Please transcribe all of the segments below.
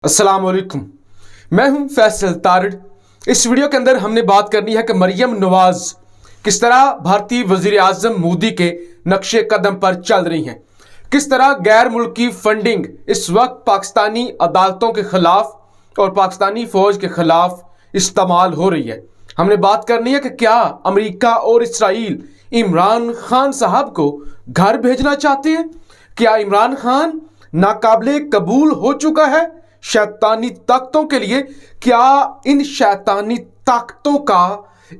अस्सलाम वालेकुम। मैं हूं फैसल तारड़। इस वीडियो के अंदर हमने बात करनी है कि मरियम नवाज किस तरह भारतीय वजीर आजम मोदी के नक्शे कदम पर चल रही हैं, किस तरह गैर मुल्की फंडिंग इस वक्त पाकिस्तानी अदालतों के खिलाफ और पाकिस्तानी फौज के खिलाफ इस्तेमाल हो रही है। हमने बात करनी है कि क्या अमेरिका और इसराइल इमरान खान साहब को घर भेजना चाहते हैं। क्या इमरान खान नाकाबिले कबूल हो चुका है शैतानी ताकतों के लिए। क्या इन शैतानी ताकतों का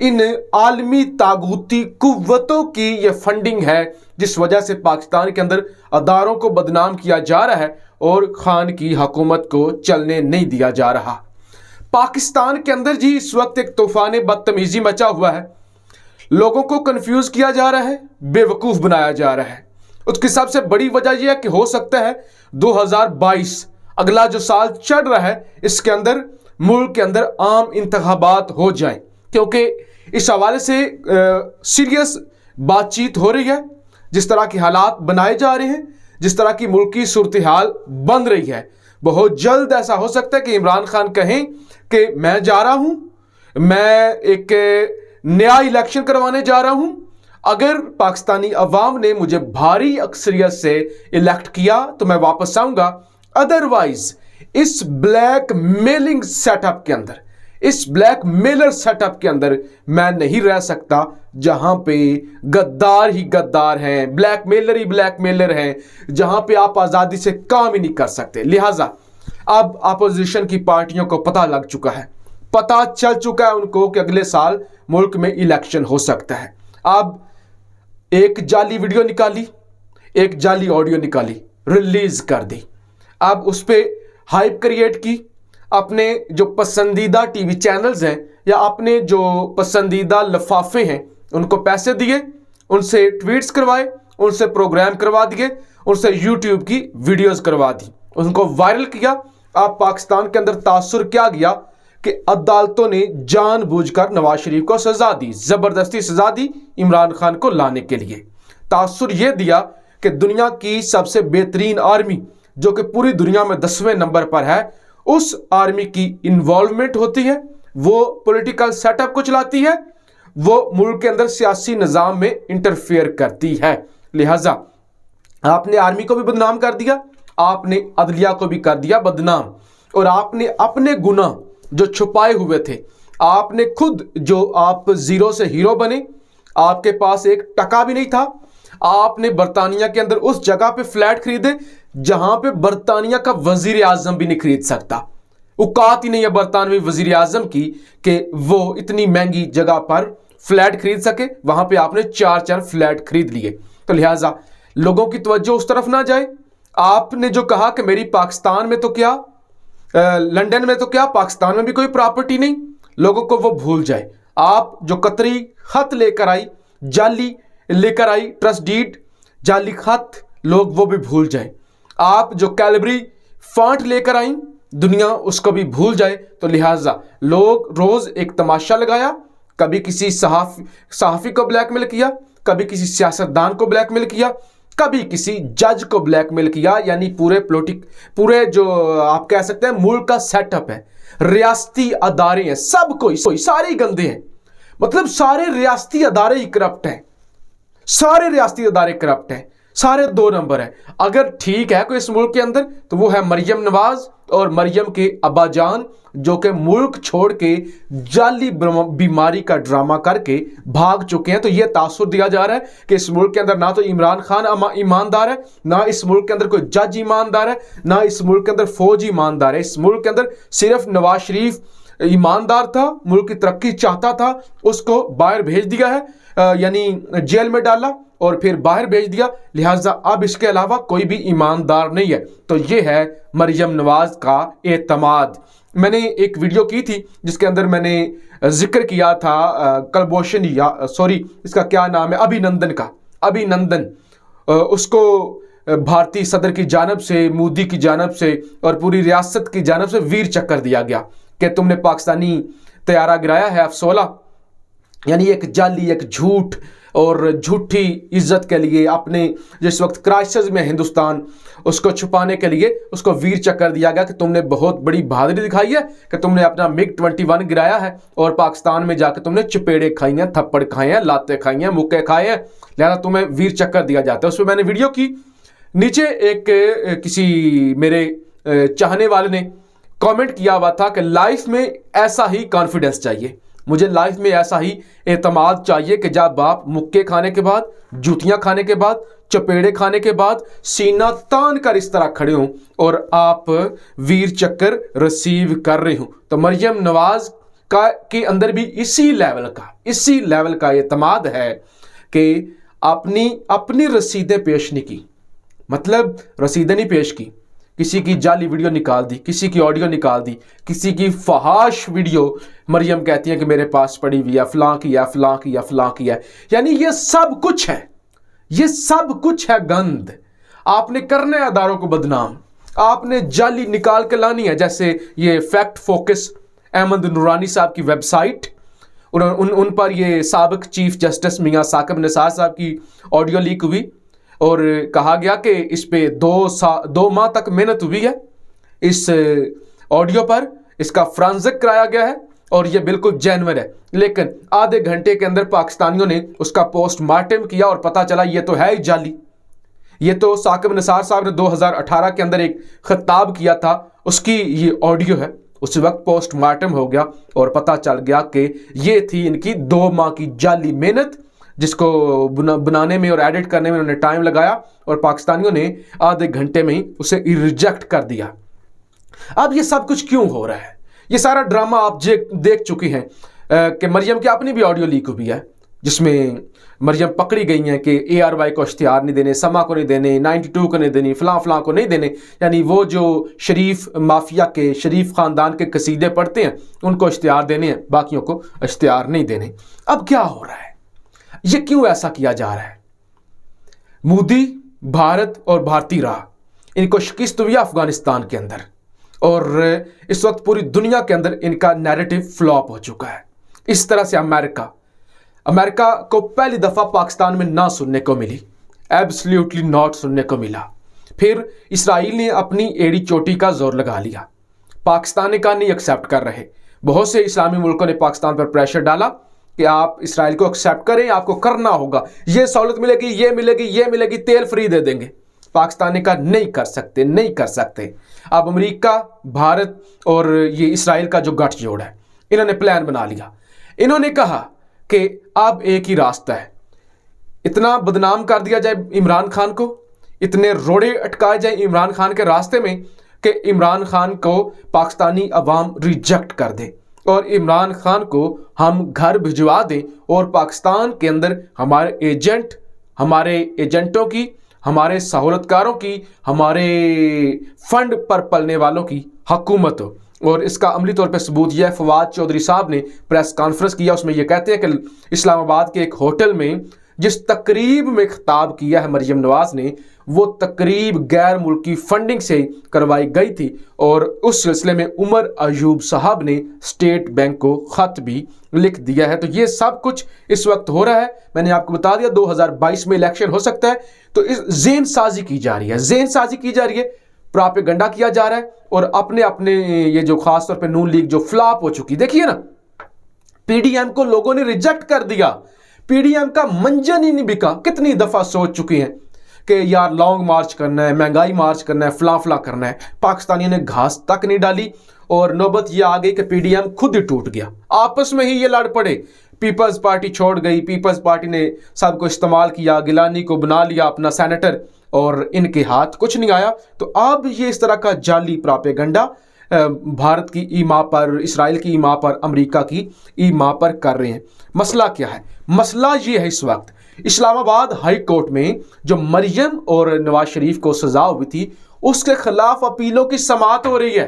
इन आलमी तागूती कुव्वतों की यह फंडिंग है जिस वजह से पाकिस्तान के अंदर अदारों को बदनाम किया जा रहा है और खान की हुकूमत को चलने नहीं दिया जा रहा। पाकिस्तान के अंदर जी इस वक्त एक तूफान बदतमीजी मचा हुआ है। लोगों को कंफ्यूज किया जा रहा है, बेवकूफ बनाया जा रहा है। उसकी सबसे बड़ी वजह यह है कि हो सकता है 2022 अगला जो साल चल रहा है इसके अंदर मुल्क के अंदर आम इंतखाबात हो जाएं, क्योंकि इस हवाले से सीरियस बातचीत हो रही है। जिस तरह के हालात बनाए जा रहे हैं, जिस तरह की मुल्क की सूरत हाल बन रही है, बहुत जल्द ऐसा हो सकता है कि इमरान खान कहें कि मैं जा रहा हूं, मैं एक नया इलेक्शन करवाने जा रहा हूं। अगर पाकिस्तानी अवाम ने मुझे भारी अक्सरियत से इलेक्ट किया तो मैं वापस आऊंगा, अदरवाइज इस ब्लैक मेलिंग सेटअप के अंदर, इस ब्लैक मेलर सेटअप के अंदर मैं नहीं रह सकता जहां पे गद्दार ही गद्दार हैं, ब्लैक मेलर ही ब्लैक मेलर हैं, जहां पे आप आज़ादी से काम ही नहीं कर सकते। लिहाजा अब अपोजिशन की पार्टियों को पता लग चुका है, पता चल चुका है उनको कि अगले साल मुल्क में इलेक्शन हो सकता है। अब एक जाली वीडियो निकाली, एक जाली ऑडियो निकाली, रिलीज कर दी। अब उस पर हाइप क्रिएट की, अपने जो पसंदीदा टीवी चैनल्स हैं या अपने जो पसंदीदा लफाफे हैं उनको पैसे दिए, उनसे ट्वीट्स करवाए, उनसे प्रोग्राम करवा दिए, उनसे यूट्यूब की वीडियोस करवा दी, उनको वायरल किया। अब पाकिस्तान के अंदर तासुर क्या गया कि अदालतों ने जानबूझकर नवाज शरीफ को सजा दी, जबरदस्ती सजा दी इमरान खान को लाने के लिए। तासुर यह दिया कि दुनिया की सबसे बेहतरीन आर्मी जो कि पूरी दुनिया में 10वें नंबर पर है, उस आर्मी की इन्वॉल्वमेंट होती है, वो पॉलिटिकल सेटअप को चलाती है, वो मुल्क के अंदर सियासी निज़ाम में इंटरफेयर करती है। लिहाजा आपने आर्मी को भी बदनाम कर दिया, आपने अदलिया को भी कर दिया बदनाम, और आपने अपने गुनाह जो छुपाए हुए थे, आपने खुद जो आप जीरो से हीरो बने, आपके पास एक टका भी नहीं था, आपने बरतानिया के अंदर उस जगह पे फ्लैट खरीदे जहां पे बरतानिया का वजीर आजम भी नहीं खरीद सकता। औकात ही नहीं है बरतानवी वजीर आजम की कि वो इतनी महंगी जगह पर फ्लैट खरीद सके, वहां पे आपने 4 फ्लैट खरीद लिए। तो लिहाजा लोगों की तवज्जो उस तरफ ना जाए। आपने जो कहा कि मेरी पाकिस्तान में तो क्या, लंदन में तो क्या, पाकिस्तान में भी कोई प्रॉपर्टी नहीं, लोगों को वो भूल जाए। आप जो कतरी खत लेकर आई, जाली लेकर आई, ट्रस्ट डीड जाली खत, लोग वो भी भूल जाए। आप जो कैलबरी फॉन्ट लेकर आई, दुनिया उसको भी भूल जाए। तो लिहाजा लोग रोज एक तमाशा लगाया, कभी किसी सहाफ़ी को ब्लैकमेल किया, कभी किसी सियासतदान को ब्लैकमेल किया, कभी किसी जज को ब्लैकमेल किया। यानी पूरे जो आप कह सकते हैं मुल्क का सेटअप है, रियासती अदारे हैं, सब कोई सारे ही गंदे हैं। मतलब सारे रियासती अदारे ही करप्ट हैं, सारे रियासती अदारे करप्ट हैं, सारे 2 नंबर है। अगर ठीक है कोई इस मुल्क के अंदर तो वो है मरियम नवाज और मरियम के अब्बाजान, जो कि मुल्क छोड़ के जाली बीमारी का ड्रामा करके भाग चुके हैं। तो ये तासुर दिया जा रहा है कि इस मुल्क के अंदर ना तो इमरान खान ईमानदार है, ना इस मुल्क के अंदर कोई जज ईमानदार है, ना इस मुल्क के अंदर फौज ईमानदार है। इस मुल्क के अंदर सिर्फ नवाज शरीफ ईमानदार था, मुल्क की तरक्की चाहता था, उसको बाहर भेज दिया है, यानी जेल में डाला और फिर बाहर भेज दिया। लिहाजा अब इसके अलावा कोई भी ईमानदार नहीं है। तो ये है मरियम नवाज का एतमाद। मैंने एक वीडियो की थी जिसके अंदर मैंने जिक्र किया था कलभूषण, या सॉरी इसका क्या नाम है, अभिनंदन का, अभिनंदन, उसको भारतीय सदर की जानब से, मोदी की जानब से और पूरी रियासत की जानब से वीर चक्कर दिया गया कि तुमने पाकिस्तानी तैयारा गिराया है F-16। यानी एक जाली, एक झूठ और झूठी इज्जत के लिए, अपने जिस वक्त क्राइसिस में हिंदुस्तान, उसको छुपाने के लिए उसको वीर चक्र दिया गया कि तुमने बहुत बड़ी बहादुरी दिखाई है कि तुमने अपना MiG-21 गिराया है और पाकिस्तान में जाकर तुमने चपेड़े खाई हैं, थप्पड़ खाए हैं, लाते खाई हैं, मुक्के खाए हैं, लिहाजा तुम्हें वीर चक्र दिया जाता है। उसमें मैंने वीडियो की, नीचे एक किसी मेरे चाहने वाले ने कमेंट किया हुआ था कि लाइफ में ऐसा ही कॉन्फिडेंस चाहिए, मुझे लाइफ में ऐसा ही एतमाद चाहिए कि जब आप मुक्के खाने के बाद, जूतियां खाने के बाद, चपेड़े खाने के बाद सीना तान कर इस तरह खड़े हों और आप वीर चक्र रिसीव कर रहे हो। तो मरियम नवाज के अंदर भी इसी लेवल का एतमाद है कि अपनी रसीदें पेश नहीं की, मतलब रसीदें नहीं पेश की, किसी की जाली वीडियो निकाल दी, किसी की ऑडियो निकाल दी, किसी की फहाश वीडियो मरियम कहती है कि मेरे पास पड़ी हुई है, फलां की है। यानी ये सब कुछ है, ये सब कुछ है गंद। आपने करने अदारों को बदनाम, आपने जाली निकाल के लानी है। जैसे ये फैक्ट फोकस अहमद नूरानी साहब की वेबसाइट, उन पर ये साबिक चीफ जस्टिस मियां साकिब निसार साहब की ऑडियो लीक हुई और कहा गया कि इस पे 2 माह तक मेहनत हुई है, इस ऑडियो पर इसका फ्रांजिक कराया गया है और ये बिल्कुल जेन्युइन है। लेकिन आधे घंटे के अंदर पाकिस्तानियों ने उसका पोस्टमार्टम किया और पता चला ये तो है ही जाली। ये तो साकिब निसार साहब ने 2018 के अंदर एक खिताब किया था, उसकी ये ऑडियो है। उस वक्त पोस्टमार्टम हो गया और पता चल गया कि ये थी इनकी 2 माह की जाली मेहनत, जिसको बनाने में और एडिट करने में उन्होंने टाइम लगाया और पाकिस्तानियों ने आधे घंटे में ही उसे रिजेक्ट कर दिया। अब ये सब कुछ क्यों हो रहा है? ये सारा ड्रामा आप देख चुकी हैं कि मरियम की अपनी भी ऑडियो लीक हुई है, जिसमें मरियम पकड़ी गई हैं कि ARY को इख्तियार नहीं देने, समा को नहीं देने, 92 को नहीं देनी, फलां को नहीं देने। यानी वो जो शरीफ माफिया के, शरीफ ख़ानदान के कसीदे पढ़ते हैं उनको इख्तियार देने हैं, बाकियों को इख्तियार नहीं देने। अब क्या हो रहा है? ये क्यों ऐसा किया जा रहा है? मोदी, भारत और भारतीय राह, इनको शिकस्त हुई अफगानिस्तान के अंदर और इस वक्त पूरी दुनिया के अंदर इनका नैरेटिव फ्लॉप हो चुका है। इस तरह से अमेरिका को पहली दफ़ा पाकिस्तान में ना सुनने को मिली, एब्सोल्युटली नॉट सुनने को मिला। फिर इसराइल ने अपनी एड़ी चोटी का जोर लगा लिया, पाकिस्तान का नहीं एक्सेप्ट कर रहे। बहुत से इस्लामी मुल्कों ने पाकिस्तान पर प्रेशर डाला कि आप इसराइल को एक्सेप्ट करें, आपको करना होगा, ये सहूलत मिलेगी, ये मिलेगी, तेल फ्री दे देंगे। पाकिस्तान का नहीं कर सकते। अब अमेरिका, भारत और ये इसराइल का जो गठजोड़ है, इन्होंने प्लान बना लिया। इन्होंने कहा कि अब एक ही रास्ता है, इतना बदनाम कर दिया जाए इमरान खान को, इतने रोड़े अटकाए जाए इमरान खान के रास्ते में कि इमरान खान को पाकिस्तानी अवाम रिजेक्ट कर दे और इमरान खान को हम घर भिजवा दें और पाकिस्तान के अंदर हमारे एजेंटों की, हमारे सहूलतकारों की, हमारे फंड पर पलने वालों की हुकूमत हो। और इसका अमली तौर पर सबूत यह है, फवाद चौधरी साहब ने प्रेस कॉन्फ्रेंस किया, उसमें यह कहते हैं कि इस्लामाबाद के एक होटल में जिस तकरीब में खिताब किया है मरियम नवाज ने, वो तकरीब गैर मुल्की फंडिंग से करवाई गई थी और उस सिलसिले में उमर अयूब साहब ने स्टेट बैंक को खत भी लिख दिया है। तो ये सब कुछ इस वक्त हो रहा है। मैंने आपको बता दिया 2022 में इलेक्शन हो सकता है, तो इस ज़ेन साजी की जा रही है, प्रोपेगेंडा किया जा रहा है और अपने ये जो खास तौर पे नून लीग जो फ्लॉप हो चुकी, देखिए ना, PDM को लोगों ने रिजेक्ट कर दिया, PDM का मंजन ही नहीं बिका। कितनी दफा सोच चुके हैं कि यार लॉन्ग मार्च करना है, महंगाई मार्च करना है, फला करना है, पाकिस्तानियों ने घास तक नहीं डाली और नौबत ये आ गई कि PDM खुद ही टूट गया, आपस में ही ये लड़ पड़े। पीपल्स पार्टी छोड़ गई, पीपल्स पार्टी ने सबको इस्तेमाल किया, गिलानी को बना लिया अपना सेनेटर और इनके हाथ कुछ नहीं आया। तो अब ये इस तरह का जाली प्रोपेगेंडा भारत की ईमा पर, इसराइल की ईमा पर, अमेरिका की ईमा पर कर रहे हैं। मसला क्या है? मसला ये है, इस वक्त इस्लामाबाद हाई कोर्ट में जो मरियम और नवाज शरीफ को सजा हुई थी, उसके खिलाफ अपीलों की समाअत हो रही है।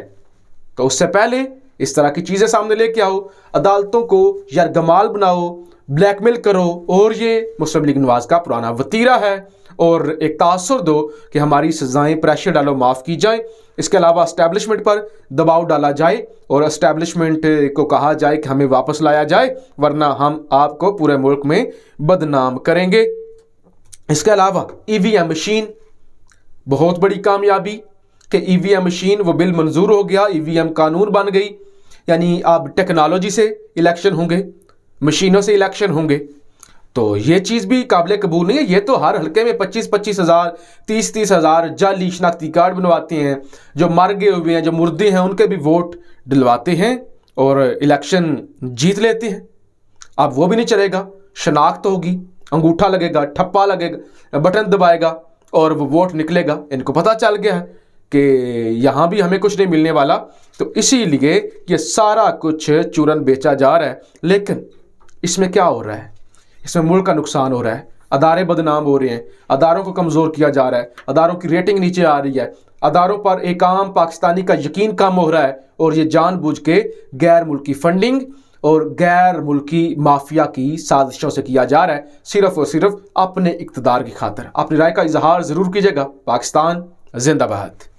तो उससे पहले इस तरह की चीज़ें सामने लेके आओ, अदालतों को यरगमाल बनाओ, ब्लैकमेल करो और ये मुस्लिम लीग नवाज का पुराना वतीरा है, और एक तासुर दो कि हमारी सजाएं, प्रेशर डालो, माफ़ की जाए। इसके अलावा इस्टेब्लिशमेंट पर दबाव डाला जाए और इस्टेब्लिशमेंट को कहा जाए कि हमें वापस लाया जाए, वरना हम आपको पूरे मुल्क में बदनाम करेंगे। इसके अलावा ईवीएम मशीन, बहुत बड़ी कामयाबी कि ईवीएम मशीन वो बिल मंजूर हो गया, ईवीएम कानून बन गई, यानी अब टेक्नोलॉजी से इलेक्शन होंगे, मशीनों से इलेक्शन होंगे। तो ये चीज़ भी काबिल कबूल नहीं है। ये तो हर हल्के में 25-25 हज़ार, 30-30 हज़ार जाली शनाख्ती कार्ड बनवाते हैं, जो मर गए हुए हैं, जो मुर्दे हैं, उनके भी वोट दिलवाते हैं और इलेक्शन जीत लेते हैं। अब वो भी नहीं चलेगा, शनाख्त होगी, अंगूठा लगेगा, ठप्पा लगेगा, बटन दबाएगा और वो वोट निकलेगा। इनको पता चल गया है कि यहाँ भी हमें कुछ नहीं मिलने वाला, तो इसीलिए ये सारा कुछ चूरन बेचा जा रहा है। लेकिन इसमें क्या हो रहा है? इसमें मुल्क का नुकसान हो रहा है, अदारे बदनाम हो रहे हैं, अदारों को कमज़ोर किया जा रहा है, अदारों की रेटिंग नीचे आ रही है, अदारों पर एक आम पाकिस्तानी का यकीन कम हो रहा है, और ये जानबूझ के गैर मुल्की फंडिंग और गैर मुल्की माफिया की साजिशों से किया जा रहा है, सिर्फ और सिर्फ अपने इक़्तिदार की खातिर। अपनी राय का इजहार ज़रूर कीजिएगा। पाकिस्तान जिंदाबाद।